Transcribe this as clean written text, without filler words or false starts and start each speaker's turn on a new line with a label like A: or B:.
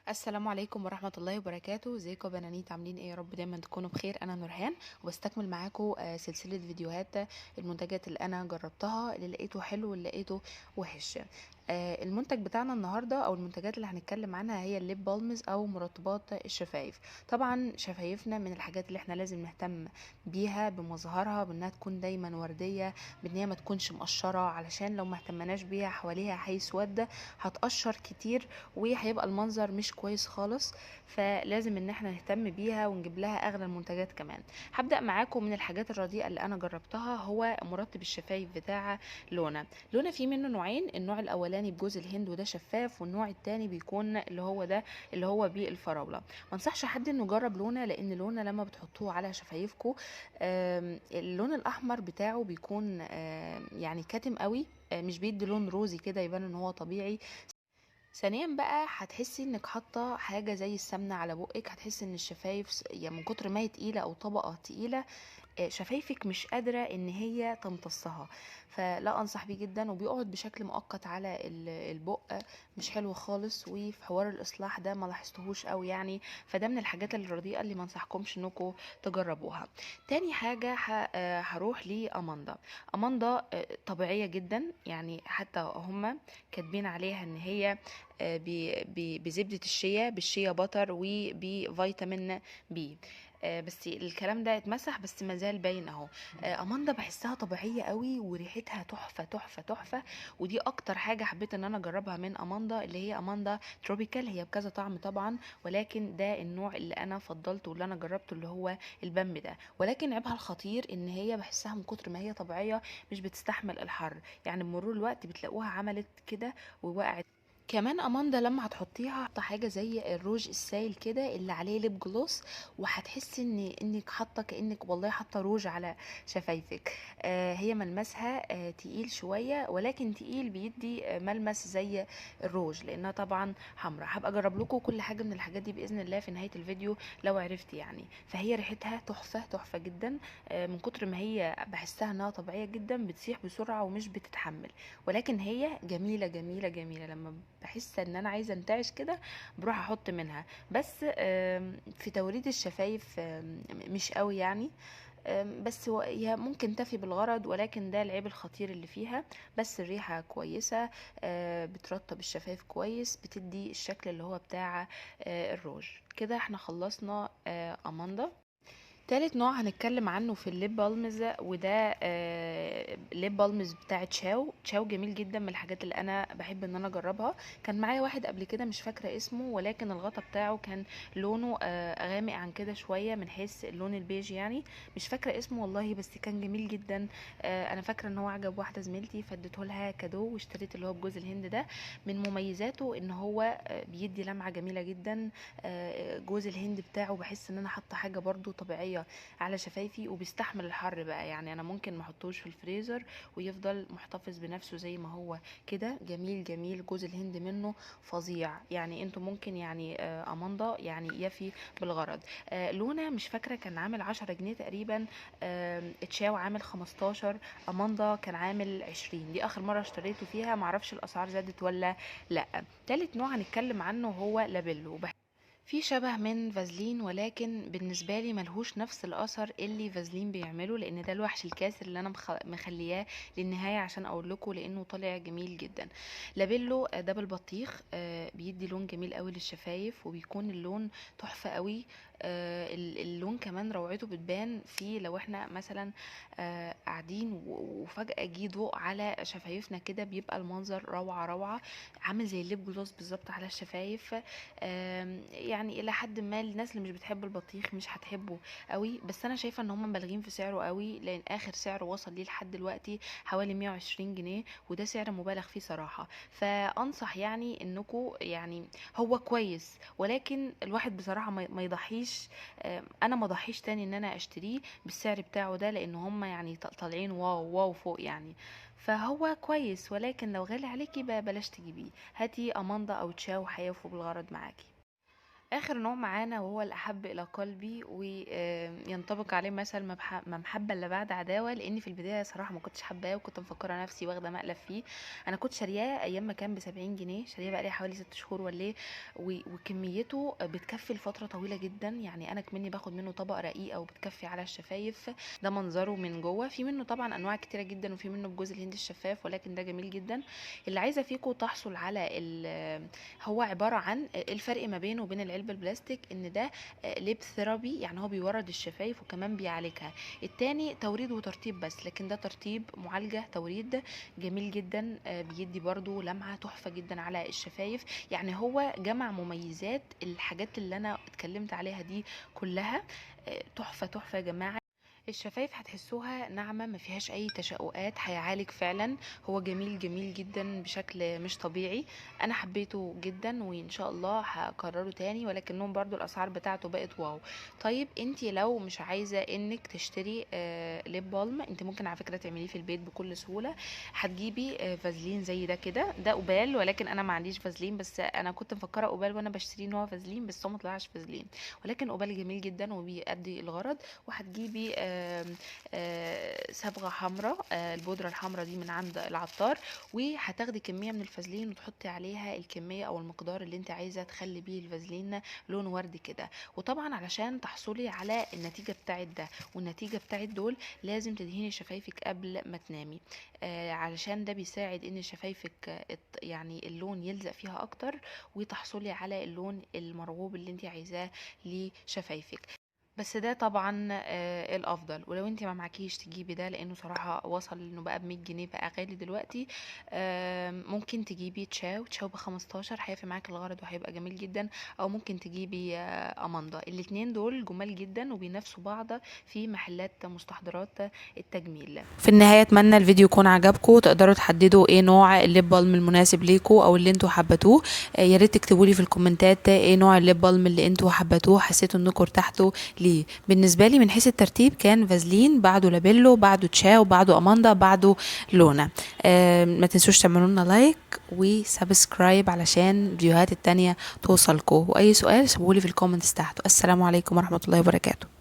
A: السلام عليكم ورحمة الله وبركاته. ازيكم يا بنانيت؟ عاملين ايه؟ يا رب دايما تكونوا بخير. انا نورهان وبستكمل معاكم سلسلة فيديوهات المنتجات اللي انا جربتها، اللي لقيته حلو واللي لقيته وحش. المنتج بتاعنا النهاردة او المنتجات اللي هنتكلم عنها هي الليب بالمز او مرطبات الشفايف. طبعا شفايفنا من الحاجات اللي احنا لازم نهتم بيها بمظهرها، بانها تكون دايما وردية، بان هي ما تكونش مقشرة، علشان لو ما اهتمناش بيها حواليها هيسود، هتقشر كتير وهيبقى المنظر مش كويس خالص. فلازم ان احنا نهتم بيها ونجيب لها اغلى المنتجات كمان. هبدأ معاكم من الحاجات الرديئة اللي انا جربتها، هو مرطب الشفايف بتاع لونا. لونا في منه نوعين، النوع الاولاني بجوز الهند وده شفاف، والنوع التاني بيكون اللي هو ده اللي هو بالفراولة. ما انصحش حد انه يجرب لونا، لان لونا لما بتحطوه على شفايفكم اللون الاحمر بتاعه بيكون يعني كاتم قوي، مش بيدي لون روزي كده يبان ان هو طبيعي. ثانيا بقى هتحسي انك حاطه حاجه زي السمنه على بقك، هتحسي ان الشفايف يعني من كتر ما هي تقيله او طبقه تقيله شفايفك مش قادرة ان هي تمتصها. فلا انصح بيه جدا، وبيقعد بشكل مؤقت على البق، مش حلو خالص. وفي حوار الاصلاح ده ما لاحظتهوش قوي يعني. فده من الحاجات الرديئة اللي ما انصحكمش انكم تجربوها. تاني حاجة هروح لأماندا. أماندا طبيعية جدا، يعني حتى هما كاتبين عليها ان هي بزبدة الشيا، بالشيا بطر وبفيتامين بي. بس الكلام ده اتمسح، بس مازال باين اهو. اماندا بحسها طبيعيه قوي وريحتها تحفه تحفه تحفه. ودي اكتر حاجه حبيت ان انا اجربها من اماندا، اللي هي اماندا تروبيكال. هي بكذا طعم طبعا، ولكن ده النوع اللي انا فضلته واللي انا جربته، اللي هو البامب ده. ولكن عيبها الخطير ان هي بحسها من كتر ما هي طبيعيه مش بتستحمل الحر، يعني بمرور الوقت بتلاقوها عملت كده ووقعت. كمان اماندا لما هتحطيها حاطه حاجه زي الروج السايل كده اللي عليه ليب جلوس، وهتحسي انك حاطه كانك والله حاطه روج على شفايفك. هي ملمسها تقيل شويه، ولكن تقيل بيدي ملمس زي الروج، لانها طبعا حمراء. هبقى اجرب لكم كل حاجه من الحاجات دي باذن الله في نهايه الفيديو لو عرفت يعني. فهي ريحتها تحفه تحفه جدا. من كتر ما هي بحسها انها طبيعيه جدا بتسيح بسرعه ومش بتتحمل. ولكن هي جميله جميله جميله. لما بحس ان انا عايزه انتعش كده بروح احط منها. بس في توريد الشفايف مش قوي يعني. بس هي ممكن تفي بالغرض، ولكن ده العيب الخطير اللي فيها. بس الريحة كويسة، بترطب الشفايف كويس، بتدي الشكل اللي هو بتاع الروج. كده احنا خلصنا اماندا. تالت نوع هنتكلم عنه في الليب بالمز، وده ليب بالمز بتاع تشاو. تشاو جميل جدا، من الحاجات اللي انا بحب ان انا اجربها. كان معايا واحد قبل كده مش فاكره اسمه، ولكن الغطا بتاعه كان لونه غامق عن كده شويه من حيث اللون البيج يعني. مش فاكره اسمه والله، بس كان جميل جدا. انا فاكره ان هو عجب واحده زميلتي فاديته لها كادو، واشتريت اللي هو بجوز الهند ده. من مميزاته ان هو بيدي لمعه جميله جدا. جوز الهند بتاعه بحس ان انا حاطه حاجه برضو طبيعيه على شفايفي، وبيستحمل الحر بقى. يعني انا ممكن ما احطوش في الفريزر ويفضل محتفظ بنفسه زي ما هو كده. جميل جميل، جوز الهند منه فظيع يعني. انتوا ممكن يعني اماندا يعني يفي بالغرض. لونا مش فاكره كان عامل 10 جنيه تقريبا. تشاو عامل 15. اماندا كان عامل 20. دي اخر مره اشتريته فيها، معرفش الاسعار زادت ولا لا. تالت نوع هنتكلم عنه هو لابيلو. في شبه من فازلين، ولكن بالنسبة لي ملهوش نفس الأثر اللي فازلين بيعمله، لأن ده الوحش الكاسر اللي أنا مخلياه للنهاية عشان أقول لكم، لأنه طالع جميل جدا. لابيلو ده بالبطيخ، بيدي لون جميل قوي للشفايف، وبيكون اللون تحفة قوي. اللون كمان روعته بتبان فيه لو احنا مثلا قاعدين وفجأة جه ضوء على شفايفنا كده، بيبقى المنظر روعة روعة. عامل زي الليب جلوس بالظبط على الشفايف. يعني الى حد ما الناس اللي مش بتحب البطيخ مش هتحبه قوي، بس انا شايفه ان هم مبالغين في سعره قوي، لان اخر سعر وصل ليه لحد دلوقتي حوالي 120 جنيه، وده سعر مبالغ فيه صراحه. فانصح يعني انكم يعني هو كويس، ولكن الواحد بصراحه ما يضحيش. انا ما ضحيش تاني ان انا اشتريه بالسعر بتاعه ده، لان هم يعني طالعين واو واو فوق يعني. فهو كويس، ولكن لو غالي عليكي بلاش تجيبيه. هاتي اماندا او تشاو هيوفوا بالغرض معاكي. اخر نوع معانا وهو الاحب الى قلبي وينطبق عليه مثل ما محبه الا بعد عداوه، لاني في البدايه صراحه ما كنتش حباه وكنت مفكره نفسي واخده مقلب فيه. انا كنت شارياه ايام ما كان ب70 جنيه، شاريه بقى لي حوالي 6 شهور ولا ايه. وكميته بتكفي لفتره طويله جدا، يعني انا كمني باخد منه طبق رقيقه وبتكفي على الشفايف. ده منظره من جوه. في منه طبعا انواع كتيره جدا، وفي منه بجوز الهند الشفاف، ولكن ده جميل جدا. اللي عايزه فيكم تحصل على هو عبارة عن الفرق ما بينه وبين العلبة البلاستيك ان ده ليب ثيرابي، يعني هو بيورد الشفايف وكمان بيعالجها. التاني توريد وترطيب بس، لكن ده ترطيب معالجة توريد. جميل جدا، بيدي برضو لمعة تحفة جدا على الشفايف. يعني هو جمع مميزات الحاجات اللي انا اتكلمت عليها دي كلها. تحفة تحفة يا جماعة. الشفايف هتحسوها ناعمة ما فيهاش اي تشققات، هيعالج فعلا. هو جميل جميل جدا بشكل مش طبيعي. انا حبيته جدا وان شاء الله هكرره تاني، ولكنهم برضو الاسعار بتاعته بقت واو. طيب انتي لو مش عايزة انك تشتري ليب بالم، انت ممكن على فكرة تعمليه في البيت بكل سهولة. هتجيبي فازلين زي ده كده، ده قبال ولكن انا ما عنديش فازلين، بس انا كنت مفكرة قبال وانا بشتريه ان هو فازلين، بس هو مطلعش فازلين، ولكن قبال جميل جدا وبيأدي الغرض. وهتجيبي صبغة حمراء، البودرة الحمراء دي من عند العطار، وهتاخدي كمية من الفازلين وتحطي عليها الكمية او المقدار اللي انت عايزة تخلي بيه الفازلين لون وردي كده. وطبعا علشان تحصلي على النتيجة بتاعت ده والنتيجة بتاعت دول لازم تدهني شفايفك قبل ما تنامي، علشان ده بيساعد ان شفايفك يعني اللون يلزق فيها اكتر، وتحصلي على اللون المرغوب اللي انت عايزاه لشفايفك. بس ده طبعا الافضل. ولو انت ما معكيش تجيبي ده، لانه صراحه وصل انه بقى ب100 جنيه، بقى غالي دلوقتي. ممكن تجيبي تشاو ب15، هيفي معاك الغرض وهيبقى جميل جدا. او ممكن تجيبي اماندا. الاتنين دول جمال جدا وبينافسوا بعض في محلات مستحضرات التجميل. في النهايه اتمنى الفيديو يكون عجبكم، تقدروا تحددوا ايه نوع الليب بالم المناسب ليكم او اللي انتوا حبتوه. يا ريت تكتبوا لي في الكومنتات ايه نوع الليب بالم اللي انتوا حبتوه، حسيتوا انكم ارتحتوا ليه. بالنسبه لي من حيث الترتيب كان فازلين، بعده لابيلو، بعده تشاو، بعده اماندا، بعده لونا. ما تنسوش تعملوا لنا لايك وسبسكرايب علشان الفيديوهات التانية توصلكم. واي سؤال سيبولي في الكومنتس تحت. السلام عليكم ورحمه الله وبركاته.